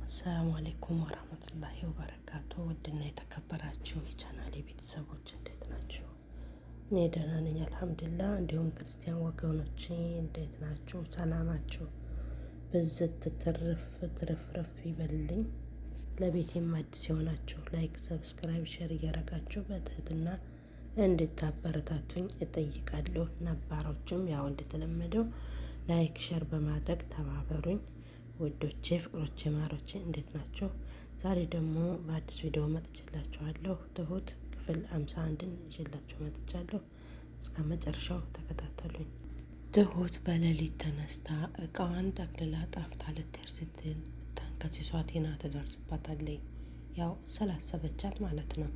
አሰላሙ አሌይኩም ወረህመቱላሂ ወበረካቱ። ውድና የተከበራችሁ የቻናሌ ቤተሰቦች እንዴት ናችሁ? እኔ ደህና ነኝ አልሐምዱሊላህ። እንዲሁም ክርስቲያን ወገኖቼ እንዴት ናችሁ? ሰላማችሁ ብዝት ትርፍርፍ ይበልልኝ። ለቤቴም አዲስ የሆናችሁ ላይክ፣ ሰብስክራይብ፣ ሼር እያረጋችሁ በትህትና እንድታበረታቱኝ እጠይቃለሁ። ነባሮችም ያው እንደተለመደው ላይክ ሼር በማድረግ ተባበሩኝ። ውዶቼ ፍቅሮቼ ማሮቼ እንዴት ናቸው? ዛሬ ደግሞ በአዲስ ቪዲዮ መጥቼላችኋለሁ። ትሁት ክፍል 51ን ይዤላችሁ መጥቻለሁ። እስከ መጨረሻው ተከታተሉኝ። ትሁት በሌሊት ተነስታ እቃዋን ጠቅልላ ጣፍታ ልትሄድ ስትል ተንከሲሷ ቲና ትደርስባታለች። ያው ስላሰበቻት ማለት ነው።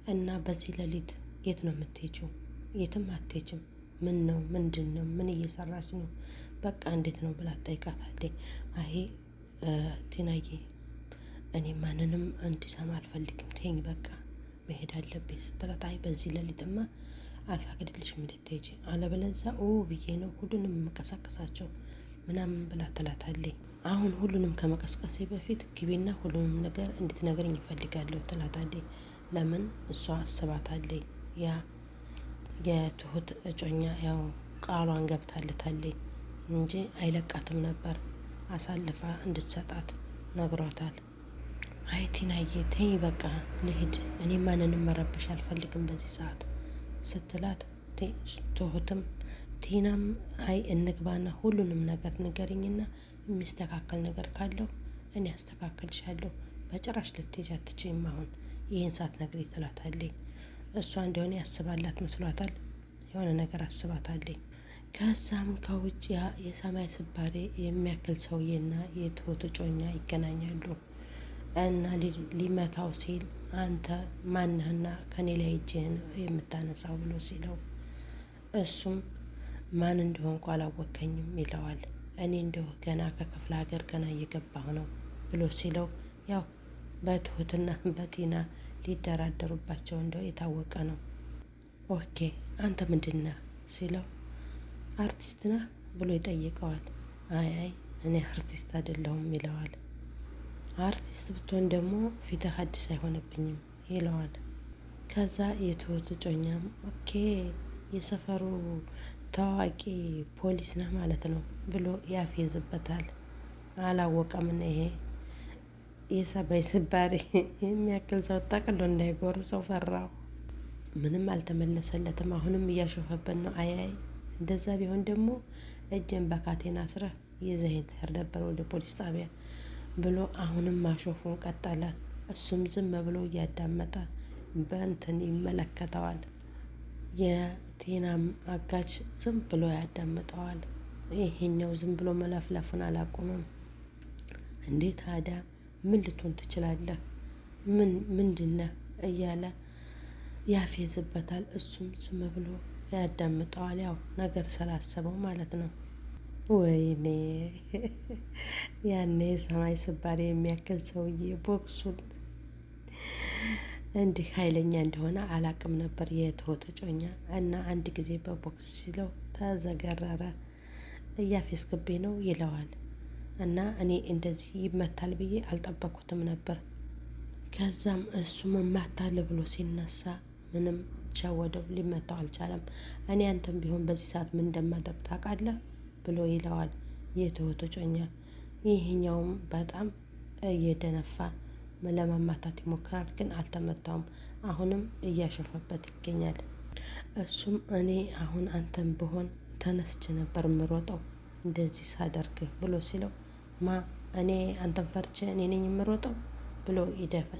እና በዚህ ሌሊት የት ነው የምትሄጂው? የትም አትሄጂም። ምን ነው? ምንድን ነው? ምን እየሰራች ነው? በቃ እንዴት ነው ብላ ትጠይቃታለች። አይ ቲናዬ፣ እኔ ማንንም እንዲሰማ አልፈልግም፣ ተይኝ በቃ መሄድ አለብኝ ስትላት፣ አይ በዚህ ሌሊትማ አልፈቅድልሽም እንድትሄጂ፣ አለበለዚያ ብዬ ነው ሁሉንም የምቀሳቀሳቸው ምናምን ብላ ትላታለች። አሁን ሁሉንም ከመቀስቀሴ በፊት ግቢና ሁሉንም ነገር እንድትነግረኝ ይፈልጋለሁ ትላታለች። ለምን እሷ አስባታለች። ያ የትሁት እጮኛ ያው ቃሏን ገብታለታለች እንጂ አይለቃትም ነበር። አሳልፋ እንድትሰጣት ነግሯታል። አይ ቲናዬ ተይ በቃ ልሂድ፣ እኔ ማንንም መረበሽ አልፈልግም በዚህ ሰዓት ስትላት፣ ትሁትም ቲናም አይ እንግባና ሁሉንም ነገር ንገሪኝና የሚስተካከል ነገር ካለው እኔ አስተካክልሻለሁ፣ በጭራሽ ልትሄጂ አትችይም አሁን ይህን ሳትነግሪኝ ትላታለች። እሷ እንደሆነ ያስባላት መስሏታል። የሆነ ነገር አስባታለች። ከዛም ከውጭ የሰማይ ስባሬ የሚያክል ሰውዬና የትሁት እጮኛ ይገናኛሉ። እና ሊመታው ሲል አንተ ማንህና ከኔ ላይ እጅህን የምታነሳው ብሎ ሲለው፣ እሱም ማን እንደሆንኩ አላወከኝም ይለዋል። እኔ እንደው ገና ከክፍለ ሀገር ገና እየገባሁ ነው ብሎ ሲለው፣ ያው በትሁትና በቲና ሊደራደሩባቸው እንደው የታወቀ ነው። ኦኬ አንተ ምንድን ነህ ሲለው፣ አርቲስት ነህ ብሎ ይጠይቀዋል። አይ እኔ አርቲስት አይደለሁም ይለዋል። አርቲስት ብትሆን ደግሞ ፊትህ አዲስ አይሆንብኝም ይለዋል። ከዛ የትሁት እጮኛም ኦኬ የሰፈሩ ታዋቂ ፖሊስ ነህ ማለት ነው ብሎ ያፌዝበታል። አላወቀም እና ይሄ የሰማይ ስባሪ የሚያክል ሰው ጠቅሎ እንዳይጎርሰው ፈራው። ምንም አልተመለሰለትም። አሁንም እያሾፈበት ነው። አያይ እንደዛ ቢሆን ደግሞ እጅን በካቴና አስረህ ይዘኸኝ ትሄድ ነበር ወደ ፖሊስ ጣቢያ ብሎ አሁንም ማሾፉን ቀጠለ። እሱም ዝም ብሎ እያዳመጠ በእንትን ይመለከተዋል። የቲናም አጋች ዝም ብሎ ያዳምጠዋል። ይሄኛው ዝም ብሎ መለፍለፉን አላቆመም። እንዴት ታዲያ ምን ልትሆን ትችላለህ? ምንድነህ እያለ ያፌዝበታል። እሱም ዝም ብሎ ያዳምጠዋል። ያው ነገር ስላሰበው ማለት ነው። ወይኔ ያኔ ሰማይ ስባሪ የሚያክል ሰውዬ ቦክሱን እንዲህ ኃይለኛ እንደሆነ አላቅም ነበር የትሁት እጮኛ። እና አንድ ጊዜ በቦክስ ሲለው ተዘገረረ። እያፌዝክብኝ ነው ይለዋል። እና እኔ እንደዚህ ይመታል ብዬ አልጠበኩትም ነበር። ከዛም እሱ መማታል ብሎ ሲነሳ ምንም ሸወደው፣ ሊመታው አልቻለም። እኔ አንተም ቢሆን በዚህ ሰዓት ምን እንደማደርግ ታውቃለህ ብሎ ይለዋል የትሁት እጮኛ። ይህኛውም በጣም እየደነፋ ለመማታት ይሞክራል፣ ግን አልተመታውም። አሁንም እያሸፈበት ይገኛል። እሱም እኔ አሁን አንተም ብሆን ተነስቼ ነበር የምሮጠው እንደዚህ ሳደርግ ብሎ ሲለው፣ እኔ አንተን ፈርቼ እኔ ነኝ የምሮጠው ብሎ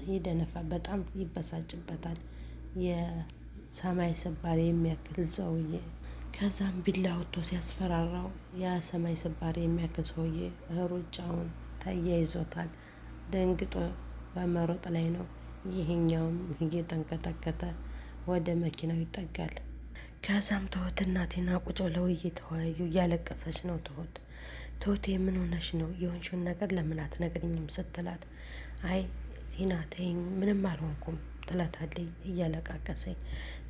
ይደነፋ። በጣም ይበሳጭበታል የሰማይ ስባሪ የሚያክል ሰውዬ። ከዛም ቢላ ወጥቶ ሲያስፈራራው ያ ሰማይ ስባሪ የሚያክል ሰውዬ ሩጫውን ተያይዞታል። ደንግጦ በመሮጥ ላይ ነው። ይህኛውም እየተንቀጠቀጠ ወደ መኪናው ይጠጋል። ከዛም ትሁትና ቲና ቁጭ ብለው እየተወያዩ እያለቀሰች ነው። ትሁት ምን ሆነሽ ነው? የሆንሽውን ነገር ለምን አትነግሪኝም ስትላት፣ አይ ቲና ተይኝ ምንም አልሆንኩም ትላታለች እያለቃቀሰኝ።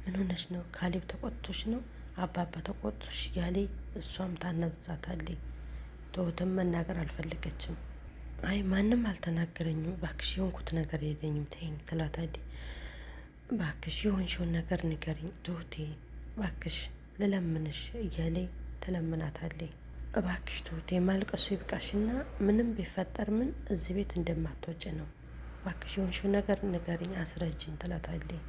ምን ሆነሽ ነው? ካሌብ ተቆጥቶሽ ነው? አባባ ተቆጥቶሽ እያለች እሷም ታናዛታለች። ትሁትም መናገር አልፈለገችም። አይ ማንም አልተናገረኝም እባክሽ የሆንኩት ነገር የለኝም ተይኝ ትላታለች። እባክሽ የሆንሽውን ነገር ንገሪኝ ትሁቴ እባክሽ ልለምንሽ እያለኝ ትለምናታለች። እባክሽ ትሁቴ ማልቀሱ ይብቃሽና ምንም ቢፈጠር ምን እዚህ ቤት እንደማትወጪ ነው። እባክሽ የሆንሽውን ነገር ንገሪኝ አስረጅኝ ትላታለች።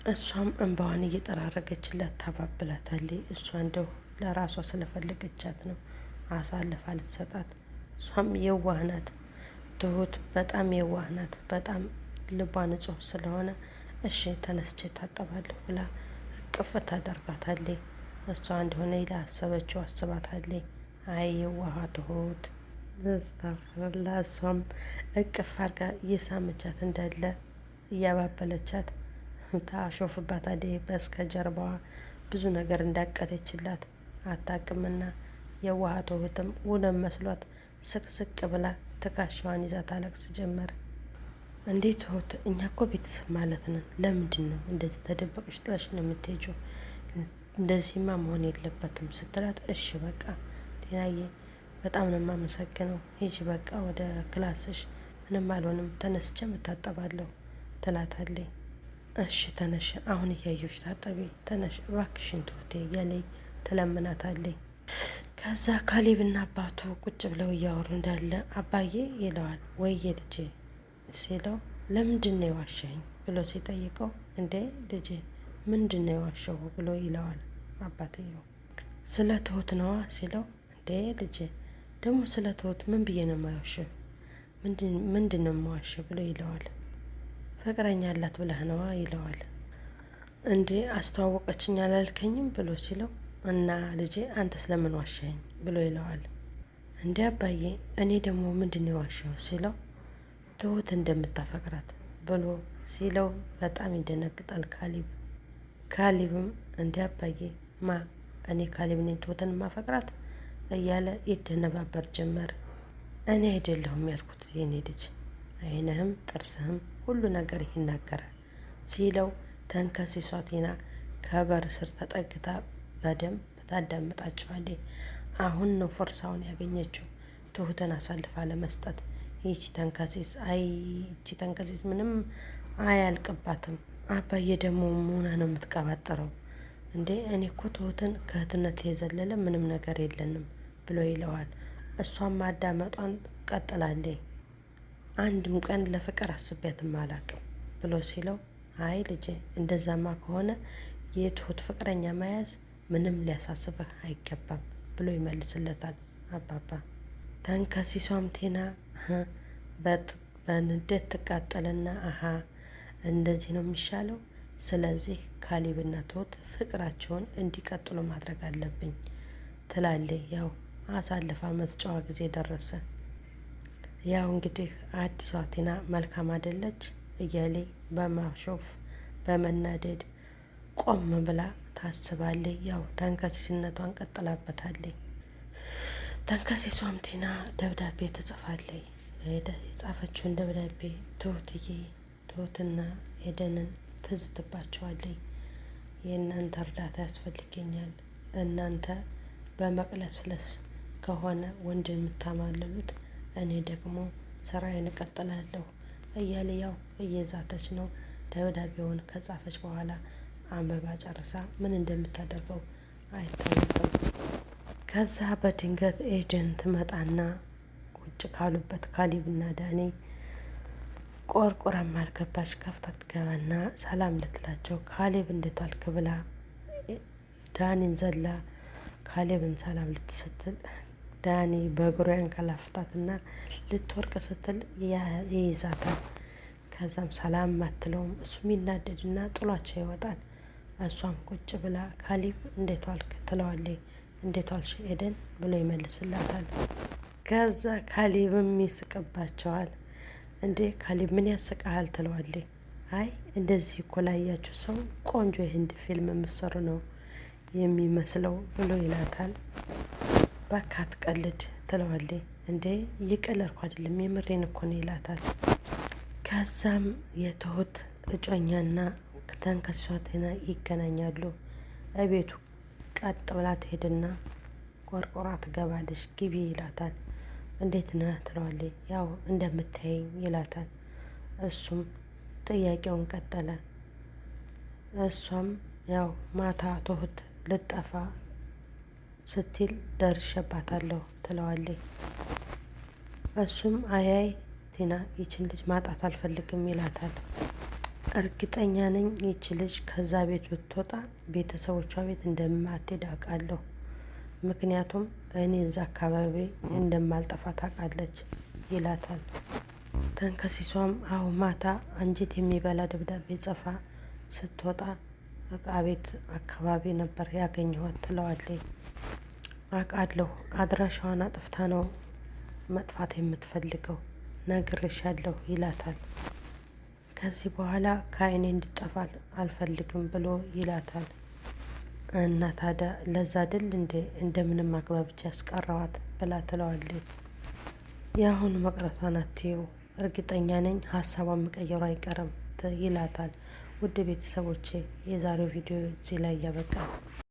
እሷም እንባዋን እየጠራረገችላት ታባብላታለች። እሷ እንደው ለራሷ ስለፈለገቻት ነው አሳልፋ ልትሰጣት። እሷም የዋህ ናት ትሁት በጣም የዋህ ናት። በጣም ልቧ ንጹህ ስለሆነ እሺ ተነስቼ ታጠባለሁ ብላ እቅፍ ታደርጋታለች። እሷ እንደሆነ ላሰበችው አስባታለች። አይ የዋህ ትሁት ስታፍርላ። እሷም እቅፍ አድርጋ እየሳመቻት እንዳለ እያባበለቻት ታሾፍባታለች። በስተጀርባዋ ብዙ ነገር እንዳቀደችላት አታውቅምና የዋህ ትሁትም እውነት መስሏት ስቅስቅ ብላ ትከሻዋን ይዛ ታለቅስ ጀመር። እንዴት ትሁት እኛ እኮ ቤተሰብ ማለት ነን። ለምንድን ነው እንደዚህ ተደበቅሽ ጥለሽ ነው የምትሄጂው? እንደዚህማ መሆን የለበትም ስትላት እሺ በቃ ጤናዬ በጣም ነው የማመሰግነው። ሂጂ በቃ ወደ ክላስሽ ምንም አልሆንም ተነስቼ እታጠባለሁ ትላታለች። እሺ ተነሽ አሁን እያየሁሽ ታጠቢ ተነሽ እባክሽን ትሁቴ እያለኝ ትለምናታለች። ከዛ ካሌብና አባቱ ቁጭ ብለው እያወሩ እንዳለ አባዬ ይለዋል። ወይዬ ልጄ ሲለው ለምንድን ነው የዋሸኸኝ ብሎ ሲጠይቀው እንዴ ልጄ ምንድን ነው የዋሸው ብሎ ይለዋል አባትየው። ስለ ትሁት ነዋ ሲለው እንዴ ልጄ ደግሞ ስለ ትሁት ምን ብዬ ነው የማዋሸው? ምንድን ነው የማዋሸው ብሎ ይለዋል። ፍቅረኛ አላት ብለህ ነዋ ይለዋል። እንዴ አስተዋወቀችኝ አላልከኝም ብሎ ሲለው እና ልጄ አንተ ስለምን ዋሸኸኝ ብሎ ይለዋል። እንዴ አባዬ እኔ ደግሞ ምንድን ነው የዋሸው ሲለው ትሁት እንደምታፈቅራት ብሎ ሲለው በጣም ይደነግጣል ካሌብ። ካሌብም እንዴ አባዬ ማ እኔ ካሌብ ነኝ ትሁትን ማፈቅራት እያለ ይደነባበር ጀመር። እኔ አይደለሁም ያልኩት የኔ ልጅ አይንህም ጥርስህም ሁሉ ነገር ይናገራል ሲለው ተንከሲሷ ቲና ከበር ስር ተጠግታ በደንብ ታዳምጣቸዋለች። አሁን ነው ፎርሳውን ያገኘችው ትሁትን አሳልፋ ለመስጠት። ይቺ ተንከሲስ ምንም አያልቅባትም። አባዬ ደግሞ ሙና ነው የምትቀባጠረው። እንዴ እኔ እኮ ትሁትን ከእህትነት የዘለለ ምንም ነገር የለንም ብሎ ይለዋል። እሷም ማዳመጧን ቀጥላለች። አንድም ቀን ለፍቅር አስቤያትም አላቅም ብሎ ሲለው አይ ልጄ እንደዛማ ከሆነ የትሁት ፍቅረኛ መያዝ ምንም ሊያሳስብህ አይገባም ብሎ ይመልስለታል አባባ። ተንከሲሷም ቲና በንዴት ትቃጠልና አሀ እንደዚህ ነው የሚሻለው፣ ስለዚህ ካሌብና ትሁት ፍቅራቸውን እንዲቀጥሉ ማድረግ አለብኝ ትላለች። ያው አሳልፋ መስጫዋ ጊዜ ደረሰ። ያው እንግዲህ አዲሷ ቲና መልካም አይደለች እያሌ በማሾፍ በመናደድ ቆም ብላ ታስባለች። ያው ተንከሲስነቷን ቀጥላበታለች። ተንከሲሷም ቲና ደብዳቤ ትጽፋለች። የጻፈችውን ደብዳቤ ትሁትና ኤደንን ትዝትባቸዋለች። የእናንተ እርዳታ ያስፈልገኛል፣ እናንተ በመቅለስለስ ከሆነ ወንድ የምታማልሉት እኔ ደግሞ ስራዬን እቀጥላለሁ እያለ ያው እየዛተች ነው። ደብዳቤውን ከጻፈች በኋላ አንበባ ጨርሳ ምን እንደምታደርገው አይታወቅም። ከዛ በድንገት ኤደን ትመጣና ቁጭ ካሉበት ካሌብና ዳኒ ቆርቆራም አልገባች ከፍታ ትገባና ሰላም ልትላቸው ካሌብ እንዴት ዋልክ ብላ ዳኒን ዘላ ካሌብን ሰላም ልትስትል ዳኒ በእግሩ ያንቀላፍታትና ልትወርቅ ስትል ይይዛታል። ከዛም ሰላም አትለውም። እሱም ይናደድና ጥሏቸው ይወጣል። እሷም ቁጭ ብላ ካሌብ እንዴት ዋልክ ትለዋለች። እንዴት ዋልሽ ኤደን ብሎ ይመልስላታል። ከዛ ካሌብም ይስቅባቸዋል። እንዴ ካሌብ ምን ያስቀሃል ትለዋለች። አይ እንደዚህ እኮ ላያችሁ ሰው ቆንጆ የህንድ ፊልም የምትሰሩ ነው የሚመስለው ብሎ ይላታል። በቃ አትቀልድ ትለዋለች። እንዴ እየቀለድኩ አይደለም የምሬን እኮ ነው ይላታል። ከዛም የትሁት እጮኛና ተንከሲሷ ቲና ይገናኛሉ። እቤቱ ቀጥ ብላ ትሄድና ቆርቆራ ትገባለች። ግቢ ይላታል። እንዴት ነህ ትለዋለች። ያው እንደምታየኝ ይላታል። እሱም ጥያቄውን ቀጠለ። እሷም ያው ማታ ትሁት ልጠፋ ስትል ደርሼባታለሁ ትለዋለች። እሱም አያይ ቲና ይችን ልጅ ማጣት አልፈልግም ይላታል። እርግጠኛ ነኝ ይች ልጅ ከዛ ቤት ብትወጣ ቤተሰቦቿ ቤት እንደማትሄድ አውቃለሁ። ምክንያቱም እኔ እዛ አካባቢ እንደማልጠፋ ታውቃለች ይላታል። ተንከሲሷም አዎ ማታ አንጀት የሚበላ ደብዳቤ ጽፋ ስትወጣ እቃ ቤት አካባቢ ነበር ያገኘኋት ትለዋለች። አውቃለሁ አድራሻዋን አጥፍታ ነው መጥፋት የምትፈልገው ነግሬሻለሁ ይላታል። ከዚህ በኋላ ከዓይኔ እንድጠፋ አልፈልግም ብሎ ይላታል። እና ታዲያ ለዛ ድል እንደምንም አግባብቼ ያስቀረዋት ብላ ትለዋለች። የአሁኑ መቅረቷን አትየው እርግጠኛ ነኝ ሀሳቧን መቀየሩ አይቀርም ይላታል። ውድ ቤተሰቦቼ የዛሬው ቪዲዮ እዚህ ላይ ያበቃል።